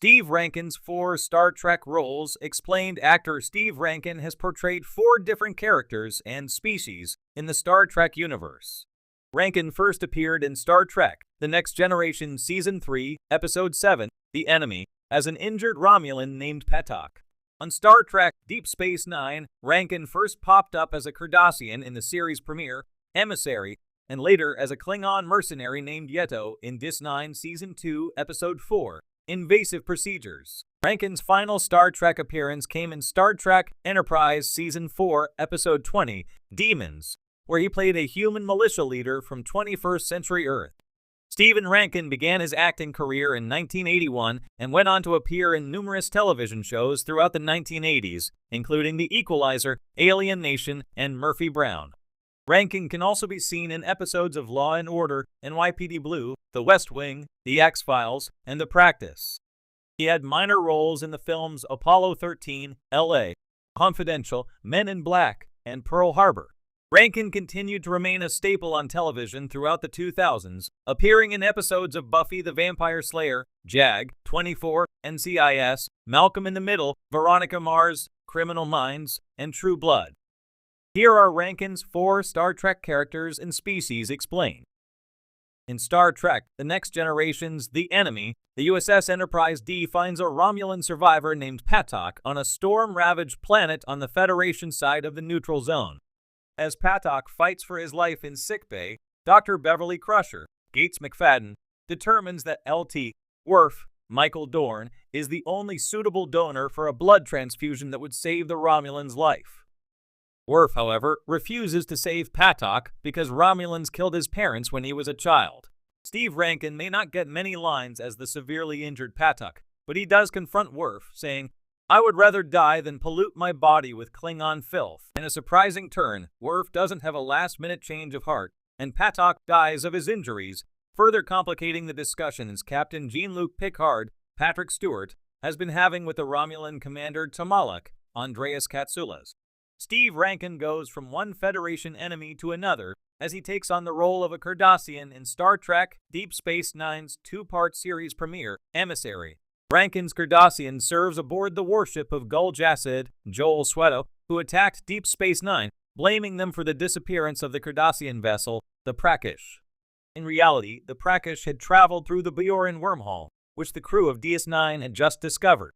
Steve Rankin's 4 Star Trek roles explained. Actor Steve Rankin has portrayed 4 different characters and species in the Star Trek universe. Rankin first appeared in Star Trek: The Next Generation Season 3, Episode 7, The Enemy, as an injured Romulan named Patok. On Star Trek Deep Space Nine, Rankin first popped up as a Cardassian in the series premiere, Emissary, and later as a Klingon mercenary named Yeto in DS9 Season 2, Episode 4, Invasive Procedures. Rankin's final Star Trek appearance came in Star Trek Enterprise Season 4, Episode 20, Demons, where he played a human militia leader from 21st century Earth. Stephen Rankin began his acting career in 1981 and went on to appear in numerous television shows throughout the 1980s, including The Equalizer, Alien Nation, and Murphy Brown. Rankin can also be seen in episodes of Law & Order, NYPD Blue, The West Wing, The X-Files, and The Practice. He had minor roles in the films Apollo 13, L.A., Confidential, Men in Black, and Pearl Harbor. Rankin continued to remain a staple on television throughout the 2000s, appearing in episodes of Buffy the Vampire Slayer, JAG, 24, NCIS, Malcolm in the Middle, Veronica Mars, Criminal Minds, and True Blood. Here are Rankin's 4 Star Trek characters and species explained. In Star Trek: The Next Generation's The Enemy, the USS Enterprise D finds a Romulan survivor named Patok on a storm-ravaged planet on the Federation side of the neutral zone. As Patok fights for his life in sickbay, Dr. Beverly Crusher, Gates McFadden, determines that LT, Worf, Michael Dorn, is the only suitable donor for a blood transfusion that would save the Romulan's life. Worf, however, refuses to save Patok because Romulans killed his parents when he was a child. Steve Rankin may not get many lines as the severely injured Patok, but he does confront Worf, saying, "I would rather die than pollute my body with Klingon filth." In a surprising turn, Worf doesn't have a last-minute change of heart, and Patok dies of his injuries, further complicating the discussions Captain Jean-Luc Picard, Patrick Stewart, has been having with the Romulan commander Tomalak, Andreas Katsoulas. Steve Rankin goes from one Federation enemy to another as he takes on the role of a Cardassian in Star Trek Deep Space Nine's 2-part series premiere, Emissary. Rankin's Cardassian serves aboard the warship of Gul Jassid, Joel Sweto, who attacked Deep Space Nine, blaming them for the disappearance of the Cardassian vessel, the Prakish. In reality, the Prakish had traveled through the Bioran wormhole, which the crew of DS9 had just discovered.